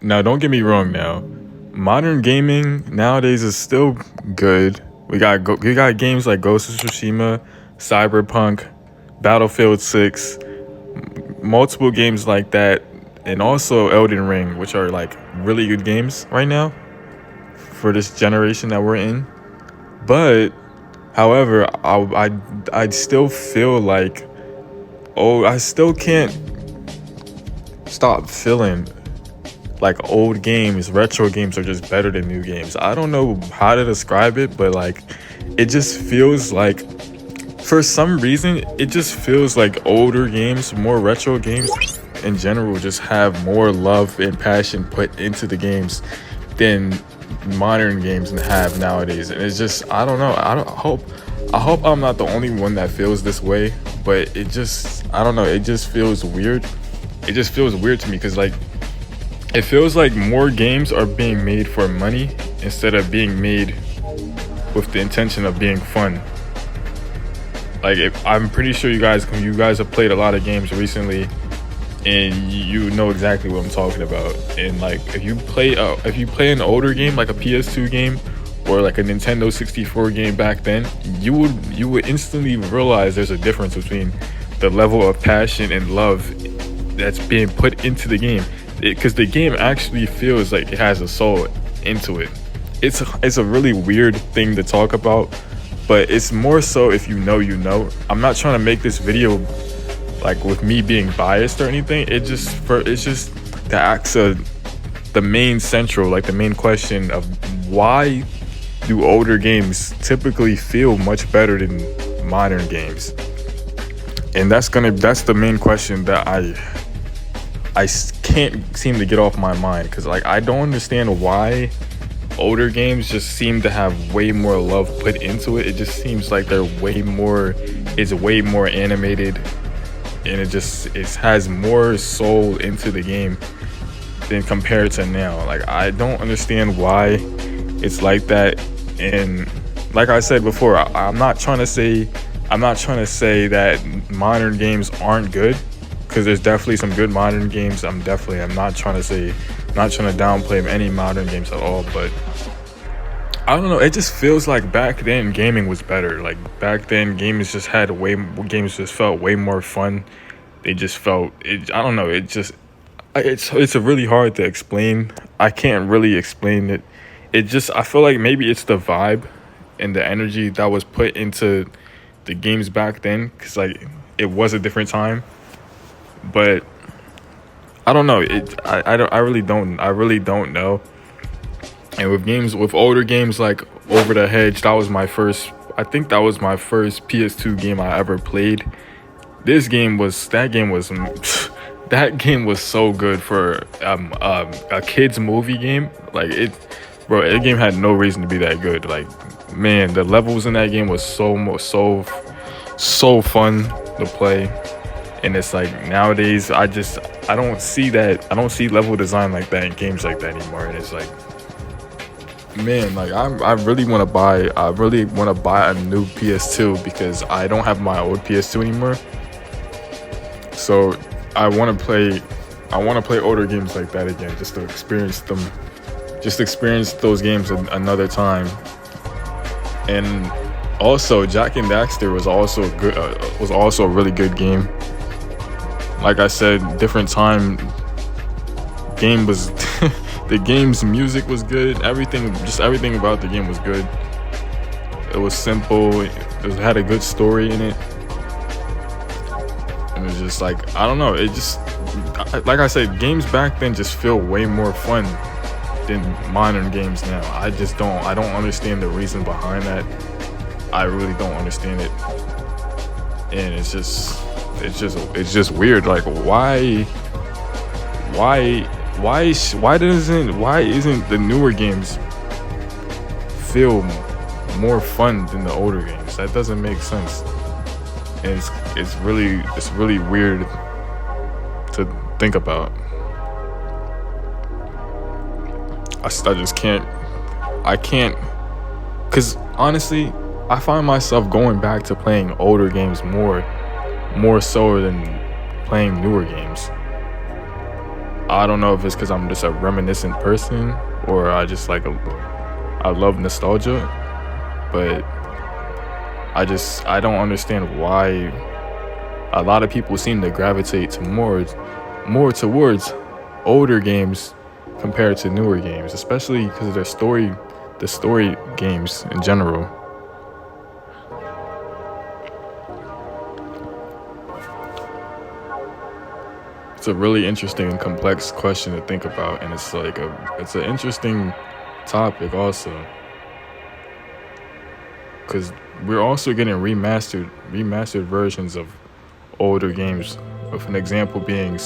Now, don't get me wrong. Now, modern gaming nowadays is still good. We got games like Ghost of Tsushima, Cyberpunk, Battlefield 6, multiple games like that, and also Elden Ring, which are like really good games right now for this generation that we're in. But however, I still feel like, oh, I still can't stop feeling like old games, retro games are just better than new games. I don't know how to describe it, but like it just feels like for some reason it just feels like older games, more retro games in general just have more love and passion put into the games than modern games have nowadays. And it's just, I don't know. I hope I'm not the only one that feels this way, but it just, I don't know, it just feels weird. It just feels weird to me because like it feels like more games are being made for money instead of being made with the intention of being fun. Like I'm pretty sure you guys have played a lot of games recently, and you know exactly what I'm talking about. And like if you play an older game like a PS2 game or like a Nintendo 64 game back then, you would instantly realize there's a difference between the level of passion and love that's being put into the game, because the game actually feels like it has a soul into it. It's a really weird thing to talk about, but it's more so if you know, you know. I'm not trying to make this video like with me being biased or anything. It's just to ask the main central, like the main question of why do older games typically feel much better than modern games? And that's the main question that can't seem to get off my mind, because like I don't understand why older games just seem to have way more love put into it. It just seems like it's way more animated, and it has more soul into the game than compared to now. Like I don't understand why it's like that. And like I said before, I'm not trying to say that modern games aren't good, because there's definitely some good modern games. I'm not trying to downplay any modern games at all, but I don't know, it just feels like back then gaming was better. Like back then games just felt way more fun. They just felt it. I don't know, it's a really hard to explain. I can't really explain it. I feel like maybe it's the vibe and the energy that was put into the games back then, because like it was a different time. But I don't know. I really don't know. And with older games like Over the Hedge, I think that was my first PS2 game I ever played. That game was so good for a kids movie game. Like that game had no reason to be that good. Like, man, the levels in that game was so fun to play. And it's like nowadays I don't see level design like that in games like that anymore. And it's like, man, like I really want to buy a new PS2, because I don't have my old PS2 anymore. So I want to play older games like that again, just to experience those games another time. And also Jak and Daxter was also a really good game. Like I said, different time. Game was the game's music was good. Everything about the game was good. It was simple. It had a good story in it. And it was just like, I don't know. Like I said, games back then just feel way more fun than modern games now. I don't understand the reason behind that. I really don't understand it. And it's just weird. Like why isn't the newer games feel more fun than the older games? That doesn't make sense. And it's really weird to think about. I can't, because honestly I find myself going back to playing older games more so than playing newer games. I don't know if it's because I'm just a reminiscent person or I love nostalgia, but I don't understand why a lot of people seem to gravitate to more towards older games compared to newer games, especially because of the story games in general. It's a really interesting and complex question to think about, and it's an interesting topic also, because we're also getting remastered versions of older games. With an example being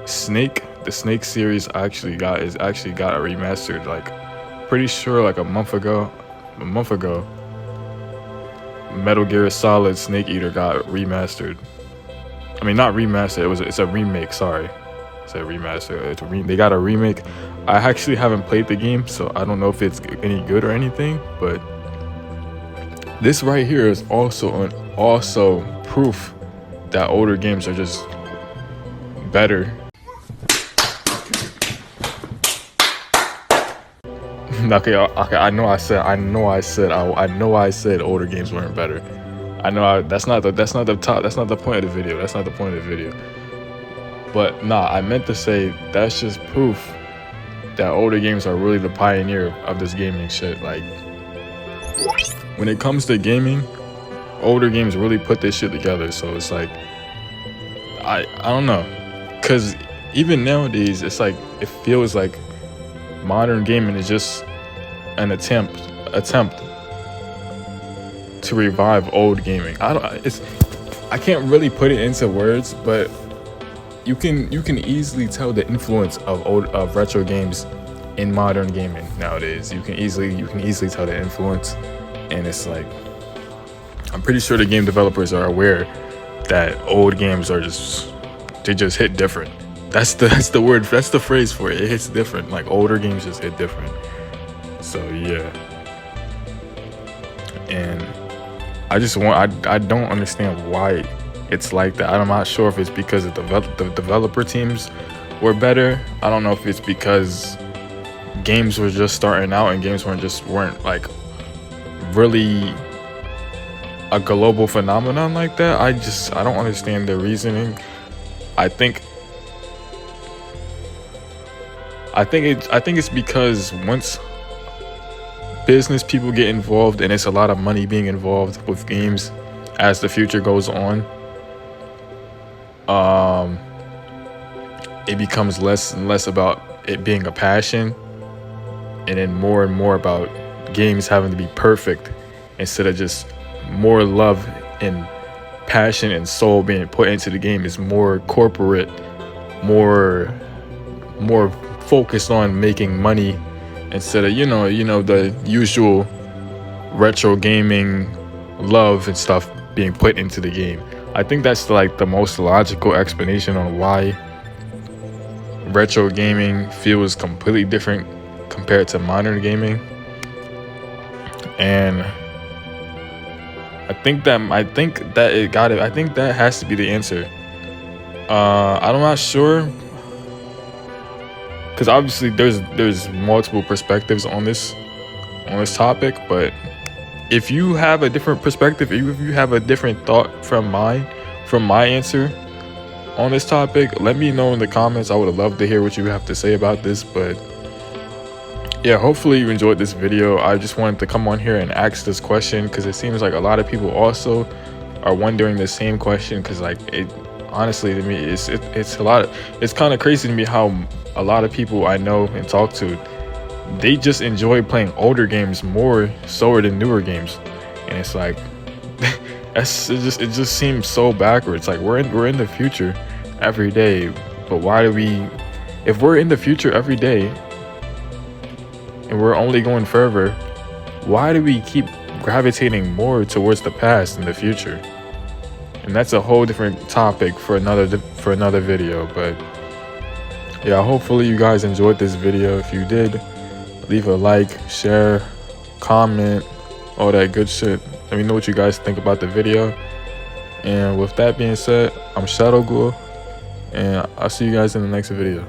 Snake. The Snake series actually got a remastered, like pretty sure like a month ago. Metal Gear Solid Snake Eater got remastered. I mean, not remastered. It's a remake. Sorry, it's a remaster. They got a remake. I actually haven't played the game, so I don't know if it's any good or anything. But this right here is also proof that older games are just better. Okay. I know I said older games weren't better. That's not the point of the video. That's not the point of the video. But nah, I meant to say that's just proof that older games are really the pioneer of this gaming shit. Like, when it comes to gaming, older games really put this shit together. So it's like, I don't know, cause even nowadays it's like it feels like modern gaming is just an attempt to revive old gaming. I can't really put it into words, but you can easily tell the influence of retro games in modern gaming nowadays. You can easily tell the influence, and it's like, I'm pretty sure the game developers are aware that old games they just hit different. That's the word, that's the phrase for it. It hits different. Like, older games just hit different. So yeah. And I don't understand why it's like that. I'm not sure if it's because the developer teams were better. I don't know if it's because games were just starting out and games weren't like really a global phenomenon like that. I don't understand the reasoning. I think it's because once business people get involved, and it's a lot of money being involved with games as the future goes on, it becomes less and less about it being a passion, and then more and more about games having to be perfect, instead of just more love and passion and soul being put into the game. Is more corporate, more focused on making money, instead of the usual retro gaming love and stuff being put into the game. I think that's like the most logical explanation on why retro gaming feels completely different compared to modern gaming. And I think that has to be the answer. I'm not sure, because obviously there's multiple perspectives on this topic. But if you have a different perspective, if you have a different thought from my answer on this topic, let me know in the comments. I would love to hear what you have to say about this. But yeah, hopefully you enjoyed this video. I just wanted to come on here and ask this question, because it seems like a lot of people also are wondering the same question. Because like, it honestly, to me, it's kind of crazy to me how a lot of people I know and talk to, they just enjoy playing older games more so than newer games. And it's like, it just seems so backwards. Like, we're in the future every day, but if we're in the future every day and we're only going further, why do we keep gravitating more towards the past and the future? And that's a whole different topic for another video. But yeah, hopefully you guys enjoyed this video. If you did, leave a like, share, comment, all that good shit. Let me know what you guys think about the video. And with that being said, I'm Shadow Ghoul, and I'll see you guys in the next video.